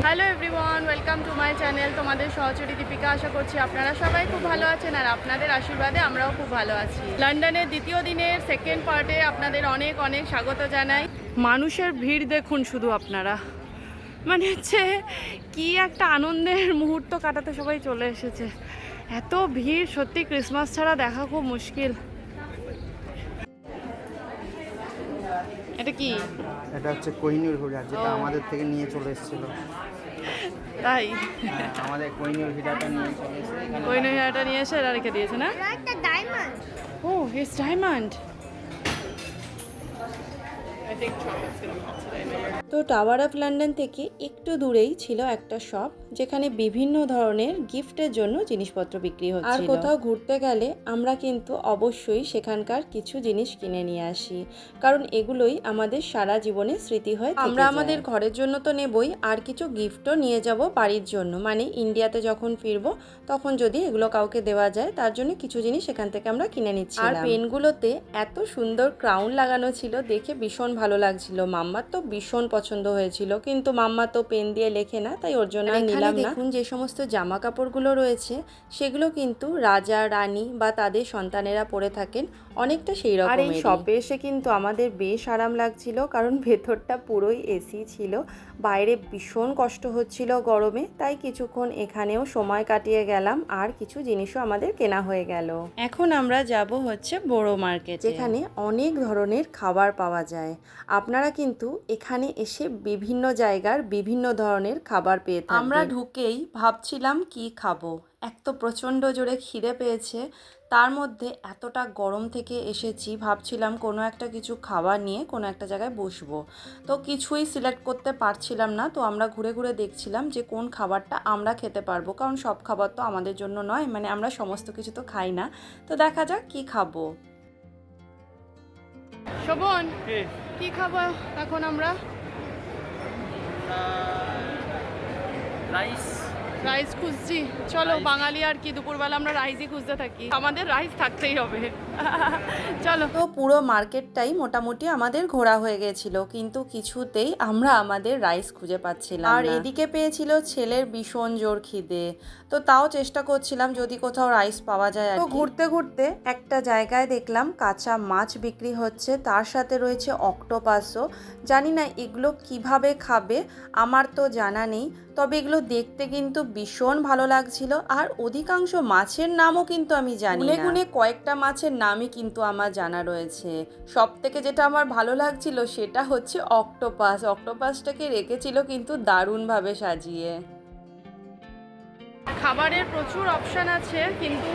Hello everyone, welcome to my channel. তোমাদের সহচরী দীপিকা। আশা করছি আপনারা সবাই খুব ভালো আছেন আর আপনাদের আশীর্বাদে আমরাও খুব ভালো আছি। লন্ডনের দ্বিতীয় দিনের সেকেন্ড পার্টে আপনাদের অনেক অনেক স্বাগত জানাই। মানুষের ভিড় দেখুন শুধু আপনারা, মানে হচ্ছে কি একটা আনন্দের মুহূর্ত কাটাতে সবাই চলে এসেছে। এত ভিড়, সত্যি ক্রিসমাস ছাড়া দেখা খুব মুশকিল। এটা কি? এটা হচ্ছে কোহিনূর হীরা, যেটা আমাদের থেকে নিয়ে চলে এসেছিল। তাই আমাদের কোহিনূর হীরাটা নিয়ে চলে এসেছে। কোহিনূর হীরাটা নিয়ে এসে এরা রেখে দিয়েছে না? ও, ইটস ডায়মন্ড। তো টাওয়ার অফ লন্ডন থেকে একটু দূরেই ছিল একটা শপ, যেখানে বিভিন্ন ধরনের গিফটের জন্য জিনিসপত্র বিক্রি হচ্ছিল। আর কোথাও ঘুরতে গেলে আমরা কিন্তু অবশ্যই সেখানকার কিছু জিনিস কিনে নিয়ে আসি, কারণ এগুলোই আমাদের সারা জীবনে স্মৃতি হয়ে থেকে যায়। আমরা আমাদের ঘরের জন্য তো নেবই, আর কিছু গিফটও নিয়ে যাব বাড়ির জন্য, মানে ইন্ডিয়াতে যখন ফিরবো তখন যদি এগুলো কাউকে দেওয়া যায়, তার জন্য কিছু জিনিস এখান থেকে আমরা কিনে নিচ্ছি। আর পেনগুলোতে এত সুন্দর ক্রাউন লাগানো ছিল, দেখে ভীষণ ভালো লাগছিল। মাম্মার তো ভীষণ পছন্দ হয়েছিল, কিন্তু মাম্মা তো পেন দিয়ে লেখে না, তাই ওর জন্য নিলাম না। দেখুন যে সমস্ত জামা কাপড়গুলো রয়েছে, সেগুলো কিন্তু রাজা রানী বা তাদের সন্তানেরা পরে থাকেন, অনেকটা সেই রকম। আর এই শপে এসে কিন্তু আমাদের বেশ আরাম লাগছিল, কারণ ভেতরটা পুরোই এসি ছিল। বাইরে ভীষণ কষ্ট হচ্ছিল গরমে, তাই কিছুক্ষণ এখানেও সময় কাটিয়ে গেলাম, আর কিছু জিনিসও আমাদের কেনা হয়ে গেল। এখন আমরা যাব হচ্ছে বড় মার্কেট, যেখানে অনেক ধরনের খাবার পাওয়া যায়। আপনারা কিন্তু এখানে এসে বিভিন্ন জায়গার বিভিন্ন ধরনের খাবার পেয়ে থাকবেন। আমরা ঢুকেই ভাবছিলাম কি খাবো, এক তো প্রচণ্ড জোরে খিদে পেয়েছে, তার মধ্যে এতটা গরম থেকে এসেছি, ভাবছিলাম কোনো একটা কিছু খাবার নিয়ে কোনো একটা জায়গায় বসবো। তো কিছুই সিলেক্ট করতে পারছিলাম না, তো আমরা ঘুরে ঘুরে দেখছিলাম যে কোন খাবারটা আমরা খেতে পারবো, কারণ সব খাবার তো আমাদের জন্য নয়, মানে আমরা সমস্ত কিছু তো খাই না। তো দেখা যাক কি খাবো। শোভন, কি খাবো এখন আমরা? রাইস খুঁজছি। চলো, বাঙালি আর কি, দুপুরবেলা আমরা রাইসই খুঁজতে থাকি, আমাদের রাইস থাকতেই হবে। চলো। তো পুরো মার্কেটটাই মোটামুটি আমাদের ঘোরা হয়ে গেছিল, কিন্তু কিছুতেই আমরা আমাদের রাইস খুঁজে পাচ্ছিলাম না। আর এদিকে পেয়েছিল ছেলের ভীষণ জোর খিদে, তো তাও চেষ্টা করছিলাম যদি কোথাও রাইস পাওয়া যায়। তো ঘুরতে ঘুরতে একটা জায়গায় দেখলাম কাঁচা মাছ বিক্রি হচ্ছে, তার সাথে রয়েছে অক্টোপাসও। জানি না এগুলো কিভাবে খাবে, আমার তো জানা নেই, তবে এগুলো দেখতে কিন্তু ভীষণ ভালো লাগছিল। আর অধিকাংশ মাছের নামও কিন্তু আমি জানি না, গুনে কয়েকটা মাছের নামই কিন্তু আমার জানা রয়েছে। সব থেকে যেটা আমার ভালো লাগছিল সেটা হচ্ছে অক্টোপাস। অক্টোপাসটাকে রেখেছিল কিন্তু দারুণভাবে সাজিয়ে। খাবারের প্রচুর অপশান আছে, কিন্তু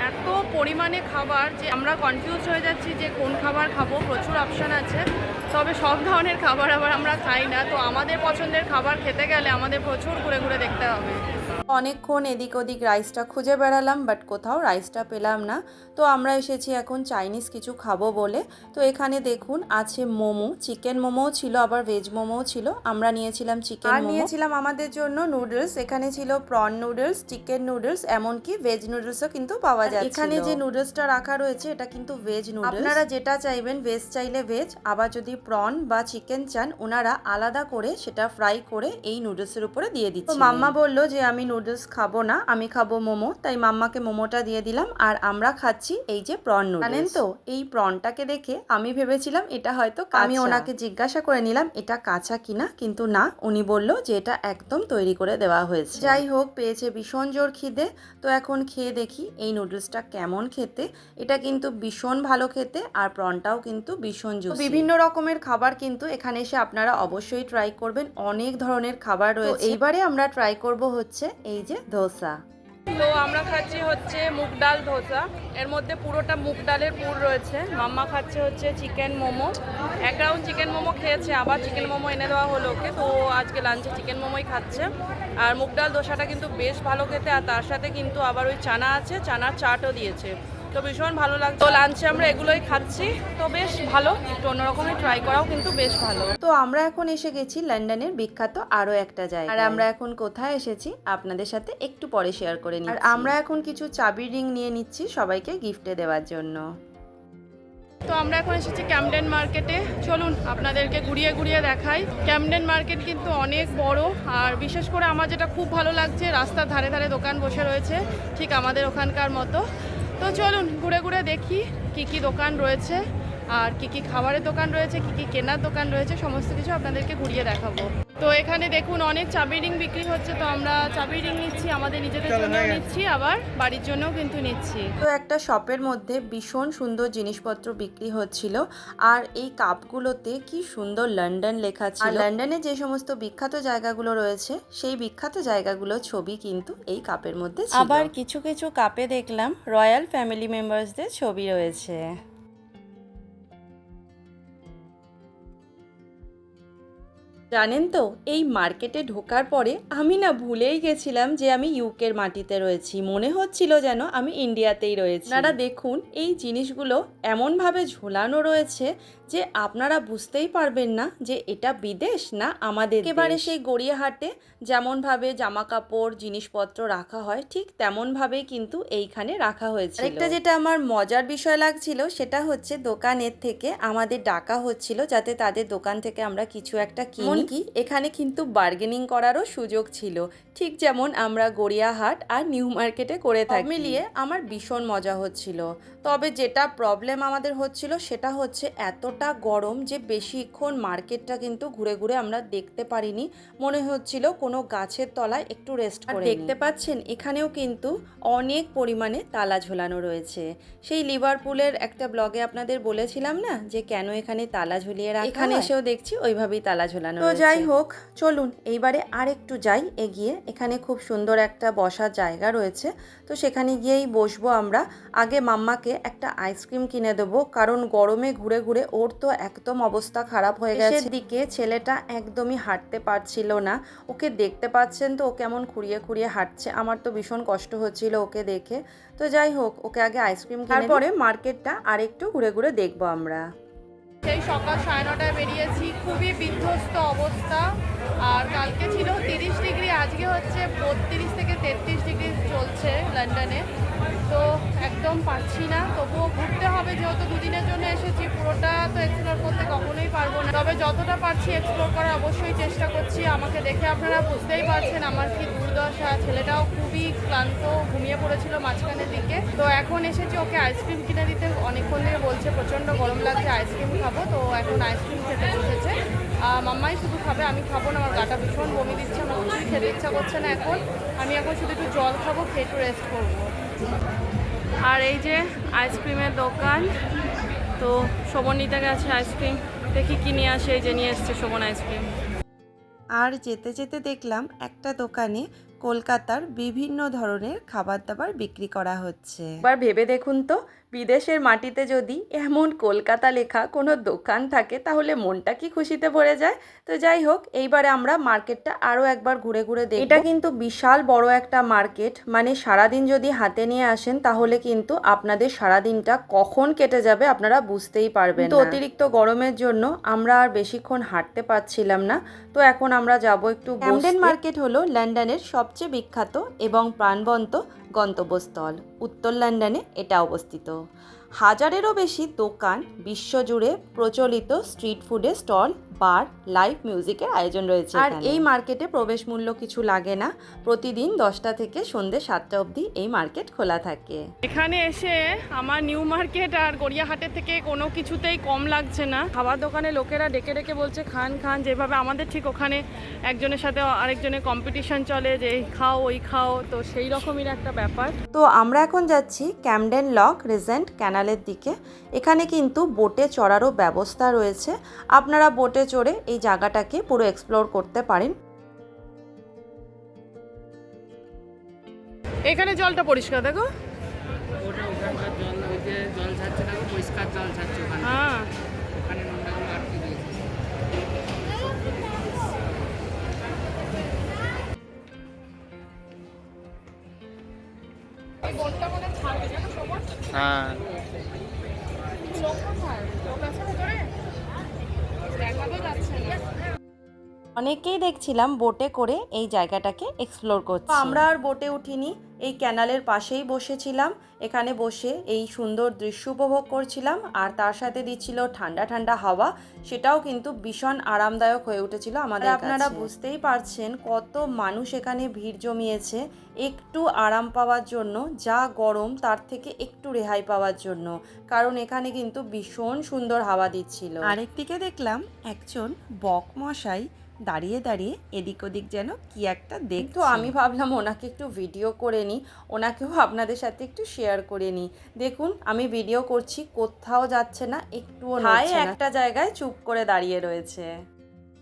এত পরিমাণে খাবার যে আমরা কনফিউজ হয়ে যাচ্ছি যে কোন খাবার খাবো। প্রচুর অপশান আছে, তবে সব ধরনের খাবার আবার আমরা খাই না, তো আমাদের পছন্দের খাবার খেতে গেলে আমাদের প্রচুর ঘুরে ঘুরে দেখতে হবে। অনেকক্ষণ এদিক ওদিক রাইসটা খুঁজে বেড়ালাম, বাট কোথাও রাইসটা পেলাম না। তো আমরা এসেছি এখন চাইনিজ কিছু খাবো বলে। তো এখানে দেখুন আছে মোমো, চিকেন মোমোও ছিল, আবার ভেজ মোমোও ছিল। আমরা নিয়েছিলাম চিকেন মোমো। আর নিয়েছিলাম আমাদের জন্য নুডলস। এখানে ছিল প্রন নুডলস, চিকেন নুডলস, এমনকি ভেজ নুডলসও কিন্তু পাওয়া যায়। এখানে যে নুডলসটা রাখা রয়েছে এটা কিন্তু ভেজ নুডলস। আপনারা যেটা চাইবেন, ভেজ চাইলে ভেজ, আবার যদি প্রন বা চিকেন চান ওনারা আলাদা করে সেটা ফ্রাই করে এই নুডলসের উপরে দিয়ে দিচ্ছে। তো মাম্মা বলল যে আমি নুডলস খাবো না, আমি খাবো মোমো, তাই মাম্মাকে মোমোটা দিয়ে দিলাম। আর আমরা খাচ্ছি এই যে প্রন নুডলস। জানেন তো, এই প্রনটাকে দেখে আমি ভেবেছিলাম এটা হয়তো কাঁচা। আমি ওনাকে জিজ্ঞাসা করে নিলাম এটা কাঁচা কিনা, কিন্তু না, উনি বলল যে এটা একদম তৈরি করে দেওয়া হয়েছে। যাই হোক, পেয়েছে ভীষণ জোর খিদে, তো এখন খেয়ে দেখি এই নুডলসটা কেমন খেতে। এটা কিন্তু ভীষণ ভালো খেতে, আর প্রনটাও কিন্তু ভীষণ জুসি। বিভিন্ন রকমের খাবার কিন্তু এখানে এসে আপনারা অবশ্যই ট্রাই করবেন, অনেক ধরনের খাবার রয়েছে। এইবারে আমরা ট্রাই করব হচ্ছে এই যে ধোসা। তো আমরা খাচ্ছি হচ্ছে মুগ ডাল ধোসা, এর মধ্যে পুরোটা মুগ ডালের পুর রয়েছে। মাম্মা খাচ্ছে হচ্ছে চিকেন মোমো, এক রাউন্ড চিকেন মোমো খেয়েছে, আবার চিকেন মোমো এনে দেওয়া হলো ওকে, তো আজকে লাঞ্চে চিকেন মোমোই খাচ্ছে। আর মুগ ডাল ধোসাটা কিন্তু বেশ ভালো খেতে, আর তার সাথে কিন্তু আবার ওই চানা আছে, চানার চাটও দিয়েছে, তো ভীষণ ভালো লাগছে। তো লাঞ্চে আমরা এগুলোই খাচ্ছি, তো বেশ ভালো, একটু অন্যরকমের ট্রাই করাও কিন্তু বেশ ভালো। তো আমরা এখন এসে গেছি লন্ডনের বিখ্যাত আরও একটা জায়গা, আর আমরা এখন কোথায় এসেছি আপনাদের সাথে একটু পরে শেয়ার করে নিচ্ছি। আর আমরা এখন কিছু চাবির রিং নিয়ে নিচ্ছি সবাইকে গিফটে দেওয়ার জন্য। তো আমরা এখন এসেছি ক্যামডেন মার্কেটে। চলুন আপনাদেরকে ঘুরিয়ে ঘুরিয়ে দেখাই। ক্যামডেন মার্কেট কিন্তু অনেক বড়, আর বিশেষ করে আমার যেটা খুব ভালো লাগছে, রাস্তার ধারে ধারে দোকান বসে রয়েছে ঠিক আমাদের ওখানকার মতো। তো চলুন ঘুরে ঘুরে দেখি কি কি দোকান রয়েছে, আর কি কি খাবারের দোকান রয়েছে, কি কি কেনার দোকান রয়েছে, সমস্ত কিছু আপনাদেরকে ঘুরিয়ে দেখাবো। তো এখানে দেখুন অনেক চাবি রিং বিক্রি হচ্ছে, তো আমরা চাবি রিং নিচ্ছি, আমাদের নিজেদের জন্য নিচ্ছি, আবার বাড়ির জন্যও কিন্তু নিচ্ছি। তো একটা শপের মধ্যে ভীষণ সুন্দর জিনিসপত্র বিক্রি হচ্ছিল, আর এই কাপগুলোতে কি সুন্দর লন্ডন লেখা ছিল। আর লন্ডনে যে সমস্ত বিখ্যাত জায়গাগুলো রয়েছে সেই বিখ্যাত জায়গাগুলোর ছবি কিন্তু এই কাপের মধ্যে ছিল। আবার কিছু কিছু কাপে দেখলাম রয়্যাল ফ্যামিলি মেম্বার্সদের ছবি রয়েছে। জানেন তো, এই মার্কেটে ঢোকার পরে আমি না ভুলেই গেছিলাম যে আমি ইউকের মাটিতে রয়েছি। মনে হচ্ছিল যেন আমি ইন্ডিয়াতেই রয়েছি। আপনারা দেখুন এই জিনিসগুলো এমনভাবে ঝোলানো রয়েছে যে আপনারা বুঝতেই পারবেন না যে এটা বিদেশ না আমাদের। একেবারে সেই গড়িয়াহাটে যেমনভাবে জামা কাপড় জিনিসপত্র রাখা হয় ঠিক তেমনভাবেই কিন্তু এইখানে রাখা হয়েছে। একটা যেটা আমার মজার বিষয় লাগছিল সেটা হচ্ছে দোকানের থেকে আমাদের ডাকা হচ্ছিল যাতে তাদের দোকান থেকে আমরা কিছু একটা কিনি। কি এখানে কিন্তু বার্গেনিং করারও সুযোগ ছিল, ঠিক যেমন আমরা গড়িয়াহাট আর নিউ মার্কেটে করে থাকি। মিলিয়ে আমার ভীষণ মজা হচ্ছিল। তবে যেটা প্রবলেম আমাদের হচ্ছিল সেটা হচ্ছে এতটা গরম যে বেশিক্ষণ মার্কেটটা কিন্তু ঘুরে ঘুরে আমরা দেখতে পারিনি। মনে হচ্ছিল কোনো গাছের তলায় একটু রেস্ট করে। দেখতে পাচ্ছেন এখানেও কিন্তু অনেক পরিমাণে তালা ঝোলানো রয়েছে। সেই লিভারপুলের একটা ব্লগে আপনাদের বলেছিলাম না যে কেন এখানে তালা ঝুলিয়ে রাখা, এখানে এসেও দেখছি ওইভাবেই তালা ঝোলানো। তো যাই হোক, চলুন এইবারে আর একটু যাই এগিয়ে। এখানে খুব সুন্দর একটা বসার জায়গা রয়েছে, তো সেখানে গিয়েই বসবো আমরা। আগে মাম্মাকে একটা আইসক্রিম কিনে দেবো, কারণ গরমে ঘুরে ঘুরে ওর তো একদম অবস্থা খারাপ হয়ে গেছে। দিকে ছেলেটা একদমই হাঁটতে পারছিল না, ওকে দেখতে পাচ্ছেন তো ও কেমন খুঁড়িয়ে খুঁড়িয়ে হাঁটছে। আমার তো ভীষণ কষ্ট হচ্ছিল ওকে দেখে। তো যাই হোক, ওকে আগে আইসক্রিম কিনে তারপরে মার্কেটটা আর একটু ঘুরে ঘুরে দেখবো আমরা। সেই সকাল 9:30টায় বেরিয়েছি, খুবই বিধ্বস্ত অবস্থা। আর কালকে ছিল 30 ডিগ্রি, আজকে হচ্ছে 32 থেকে 33 ডিগ্রি চলছে লন্ডনে। তো একদম পারছি না, তবুও ঘুরতে হবে, যেহেতু দুদিনের জন্য এসেছি। পুরোটা তো এক্সপ্লোর করতে কখনোই পারবো না, তবে যতটা পারছি এক্সপ্লোর করার অবশ্যই চেষ্টা করছি। আমাকে দেখে আপনারা বুঝতেই পারছেন আমার কি দুর্দশা। ছেলেটাও খুবই ক্লান্ত, ঘুমিয়ে পড়েছিল মাঝখানের দিকে। তো এখন এসেছি ওকে আইসক্রিম কিনে দিতে, অনেকক্ষণ ধরে বলছে প্রচণ্ড গরম লাগছে, আইসক্রিম খাবো। তো এখন আইসক্রিম খেতে বসেছে। মাম্মাই শুধু খাবে, আমি খাবো না, আমার গাটা ভীষণ বমি দিচ্ছে, আমার কিছুই খেতে ইচ্ছা করছে না এখন। আমি এখন শুধু একটু জল খাবো, খেয়ে একটু রেস্ট করবো। আর এই যে আইসক্রিমের দোকান, তো শোভন নিতে গেছে আইসক্রিম, দেখি কি নিয়ে আসে। এই যে নিয়ে এসছে শোভন আইসক্রিম। আর যেতে যেতে দেখলাম একটা দোকানে কলকাতার বিভিন্ন ধরনের খাবার দাবার বিক্রি করা হচ্ছে। এবার ভেবে দেখুন তো, বিদেশের মাটিতে যদি এমন কলকাতা লেখা কোনো দোকান থাকে তাহলে মনটা কি খুশিতে ভরে যায়। তো যাই হোক, এইবারে আমরা মার্কেটটা আরও একবার ঘুরে ঘুরে দেখব। এটা কিন্তু বিশাল বড় একটা মার্কেট, মানে সারাদিন যদি হাতে নিয়ে আসেন তাহলে কিন্তু আপনাদের সারাদিনটা কখন কেটে যাবে আপনারা বুঝতেই পারবেন না। তো অতিরিক্ত গরমের জন্য আমরা আর বেশিক্ষণ হাঁটতে পারছিলাম না, তো এখন আমরা যাব একটু। ক্যামডেন মার্কেট হলো লন্ডনের সবচেয়ে বিখ্যাত এবং প্রাণবন্ত গন্তব্যস্থল। উত্তর লন্ডনে এটা অবস্থিত। হাজারেরও বেশি দোকান, বিশ্বজুড়ে প্রচলিত স্ট্রিট ফুডের স্টল, বার, লাইভ মিউজিকের আয়োজন রয়েছে। আর এই মার্কেটে প্রবেশ মূল্য কিছু লাগে না। প্রতিদিন 10টা থেকে সন্ধ্যে 7টা অবধি এই মার্কেট খোলা থাকে। এখানে এসে আমার নিউ মার্কেট আর গড়িয়াহাটের থেকে কোনো কিছুতেই কম লাগছে না। খাবার দোকানে লোকেরা ডেকে ডেকে বলছে খান খান, যেভাবে আমাদের ঠিক ওখানে একজনের সাথে আরেকজনের কম্পিটিশন চলে যে এই খাও ওই খাও, তো সেই রকমের একটা ব্যাপার। তো আমরা এখন যাচ্ছি ক্যামডেন লক রিজেন্ট ক্যানালের দিকে। এখানে কিন্তু বোটে চড়ারও ব্যবস্থা রয়েছে, আপনারা বোটে চড়ে এই জায়গাটাকে পুরো এক্সপ্লোর করতে পারেন। এখানে জলটা পরিষ্কার দেখো, ওটা ওখানকার জল, ওই যে জল ছাড়ছে দেখো, পরিষ্কার জল ছাড়ছে ওখানে। হ্যাঁ ওখানে নোংরাগুলো আটকে দিয়েছে। এই বোটটা মনে হয় ছাড়বে জানো সবার। হ্যাঁ, লোক কোথায়? লোক আছে ভেতরে? দেখাতে যাচ্ছে না। অনেকেই দেখছিলাম বোটে করে এই জায়গাটাকে এক্সপ্লোর করছে। আমরা আর বোটে উঠিনি, এই ক্যানালের পাশেই বসেছিলাম। এখানে বসে এই সুন্দর দৃশ্য উপভোগ করছিলাম আর তার সাথে দিচ্ছিল ঠান্ডা ঠান্ডা হাওয়া। সেটাও কিন্তু ভীষণ আরামদায়ক হয়ে উঠেছিল আমাদের কাছে। আপনারা বুঝতেই পারছেন কত মানুষ এখানে ভিড় জমিয়েছে একটু আরাম পাওয়ার জন্য, যা গরম তার থেকে একটু রেহাই পাওয়ার জন্য, কারণ এখানে কিন্তু ভীষণ সুন্দর হাওয়া দিচ্ছিল। আরেকদিকে দেখলাম একজন বক মশাই দাঁড়িয়ে দাঁড়িয়ে এদিক ওদিক যেন কি একটা দেখতো। আমি ভাবলাম ওনাকে একটু ভিডিও করে নিই, ওনাকেও আপনাদের সাথে একটু শেয়ার করে নিই। দেখুন আমি ভিডিও করছি, কোথাও যাচ্ছে না, একটুও নড়ছে না, একটা জায়গায় চুপ করে দাঁড়িয়ে রয়েছে।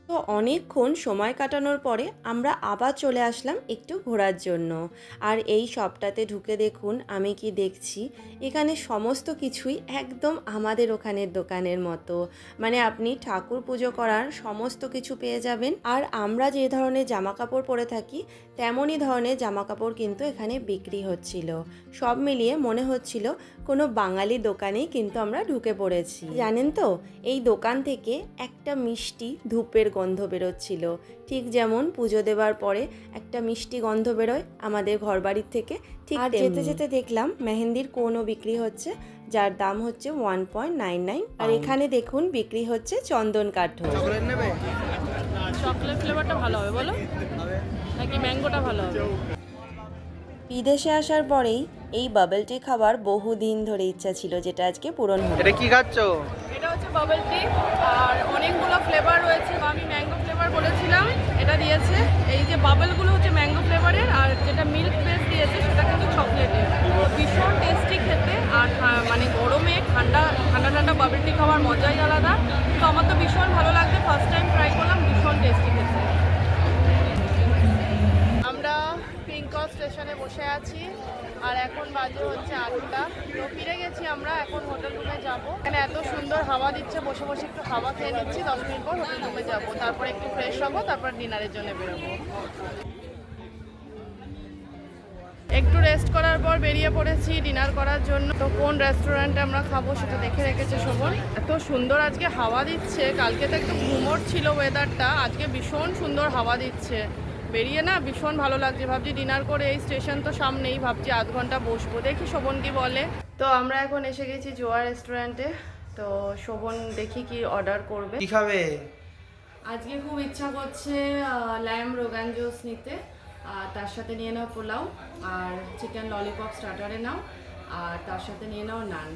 তো অনেকক্ষণ সময় কাটানোর পরে আমরা আবার চলে আসলাম একটু ঘোরার জন্য। আর এই শপটাতে ঢুকে দেখুন আমি কি দেখছি, এখানে সমস্ত কিছুই একদম আমাদের ওখানের দোকানের মতো। মানে আপনি ঠাকুর পুজো করার সমস্ত কিছু পেয়ে যাবেন। আর আমরা যে ধরনের জামা কাপড় পরে থাকি তেমনই ধরনের জামা কাপড় কিন্তু এখানে বিক্রি হচ্ছিল। সব মিলিয়ে মনে হচ্ছিল কোনো বাঙালি দোকানেই কিন্তু আমরা ঢুকে পড়েছি। জানেন তো, এই দোকান থেকে একটা মিষ্টি ধূপের গন্ধ বেরোচ্ছিল, ঠিক যেমন পুজো দেওয়ার পরে একটা মিষ্টি গন্ধ বেরোয় আমাদের ঘরবাড়ির থেকে, ঠিক। আর যেতে যেতে দেখলাম মেহেন্দির কোনও বিক্রি হচ্ছে, যার দাম হচ্ছে 1.99। আর এখানে দেখুন বিক্রি হচ্ছে চন্দন কাঠও। চকলেট নেবে? চকলেট ফ্লেভারটা ভালো হবে বলো, নাকি ম্যাঙ্গোটা ভালো হবে? বিদেশে আসার পরেই এই বাবল টি খাবার বহুদিন ধরে ইচ্ছা ছিল, যেটা আজকে পূরণ হলো। এটা কি খাচ্ছো? এটা হচ্ছে বাবল টি আর অনেকগুলো ফ্লেভার রয়েছে। আমি ম্যাঙ্গো ফ্লেভার বলেছিলাম, এটা দিয়েছে। এই যে বাবলগুলো হচ্ছে ম্যাঙ্গো ফ্লেভারের, আর যেটা মিল্ক বেস দিয়েছে সেটা কিন্তু চকলেটের। ভীষণ টেস্টি খেতে, আর মানে গরমে ঠান্ডা ঠান্ডা ঠান্ডা বাবল টি খাওয়ার মজাই আলাদা। তো আমার তো ভীষণ ভালো লাগছে, ফার্স্ট টাইম ট্রাই করলাম, ভীষণ টেস্টি খেতে। আমরা পিঙ্কস স্টেশনে বসে আছি আর এখন বাজে হচ্ছে 8টা। তো ফিরে গেছি আমরা, এখন হোটেল রুমে যাবো। এখানে এত সুন্দর হাওয়া দিচ্ছে, বসে বসে একটু হাওয়া খেয়ে নিচ্ছি। 10 মিনিট পর হোটেল রুমে যাবো, তারপর একটু ফ্রেশ হবো, তারপর ডিনারের জন্য বেরোবো। একটু রেস্ট করার পর বেরিয়ে পড়েছি ডিনার করার জন্য। তো কোন রেস্টুরেন্টে আমরা খাবো সেটা দেখে রেখেছে শোভন। এত সুন্দর আজকে হাওয়া দিচ্ছে, কালকে তো একটু ঘুমোর ছিল ওয়েদারটা, আজকে ভীষণ সুন্দর হাওয়া দিচ্ছে। বেরিয়ে না ভীষণ ভালো লাগছে। ভাবছি ডিনার করে, এই স্টেশন তো সামনেই, ভাবছি আধ ঘন্টা বসবো, দেখি শোভন কি বলে। তো আমরা এখন এসে গেছি জোয়া রেস্টুরেন্টে। তো শোভন দেখি কি অর্ডার করবে। কি খাবে? আজকে খুব ইচ্ছা করছে ল্যাম রোগান জোস নিতে, আর তার সাথে নিয়ে নাও পোলাও, আর চিকেন ললিপপ স্টার্টারে নাও, আর তার সাথে নিয়ে নাও নান।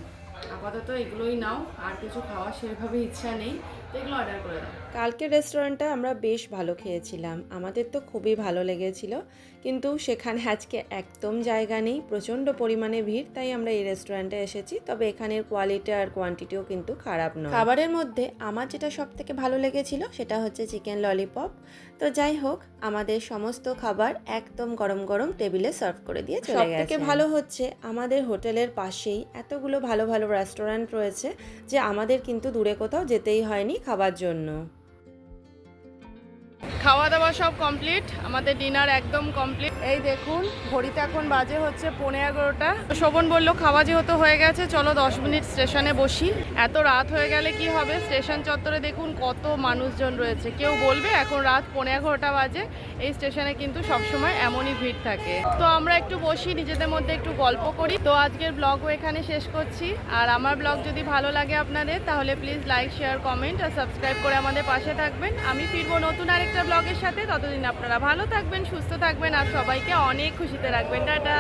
আপাতত এগুলোই নাও, আর কিছু খাওয়ার সেভাবে ইচ্ছা নেই, তো এগুলো অর্ডার করে দাও। কালকের রেস্টুরেন্টটা আমরা বেশ ভালো খেয়েছিলাম, আমাদের তো খুবই ভালো লেগেছিল, কিন্তু সেখানে আজকে একদম জায়গা নেই, প্রচণ্ড পরিমাণে ভিড়, তাই আমরা এই রেস্টুরেন্টে এসেছি। তবে এখানের কোয়ালিটি আর কোয়ান্টিটিও কিন্তু খারাপ নয়। খাবারের মধ্যে আমার যেটা সব থেকে ভালো লেগেছিল সেটা হচ্ছে চিকেন ললিপপ। তো যাই হোক, আমাদের সমস্ত খাবার একদম গরম গরম টেবিলে সার্ভ করে দিয়ে চলে গেছে। সবথেকে ভালো হচ্ছে আমাদের হোটেলের পাশেই এতগুলো ভালো ভালো রেস্টুরেন্ট রয়েছে যে আমাদের কিন্তু দূরে কোথাও যেতেই হয়নি খাবার জন্য। খাওয়া দাওয়া সব কমপ্লিট, আমাদের ডিনার একদম কমপ্লিট। এই দেখুন ঘড়িতে এখন বাজে হচ্ছে 11:15। শোভন বলল খাওয়া যেহেতু হয়ে গেছে চলো 10 মিনিট স্টেশনে বসি। এত রাত হয়ে গেলে কি হবে, স্টেশন চত্বরে দেখুন কত মানুষজন রয়েছে। কেউ বলবে এখন রাত 11:15 বাজে, এই স্টেশনে কিন্তু সবসময় এমনই ভিড় থাকে। তো আমরা একটু বসি, নিজেদের মধ্যে একটু গল্প করি। তো আজকের ব্লগও এখানে শেষ করছি। আর আমার ব্লগ যদি ভালো লাগে আপনাদের, তাহলে প্লিজ লাইক, শেয়ার, কমেন্ট আর সাবস্ক্রাইব করে আমাদের পাশে থাকবেন। আমি ফিরবো নতুন আরেকটা ব্লগের সাথে। ততদিন আপনারা ভালো থাকবেন, সুস্থ থাকবেন আর সবাইকে অনেক খুশিতে রাখবেন। টাটা।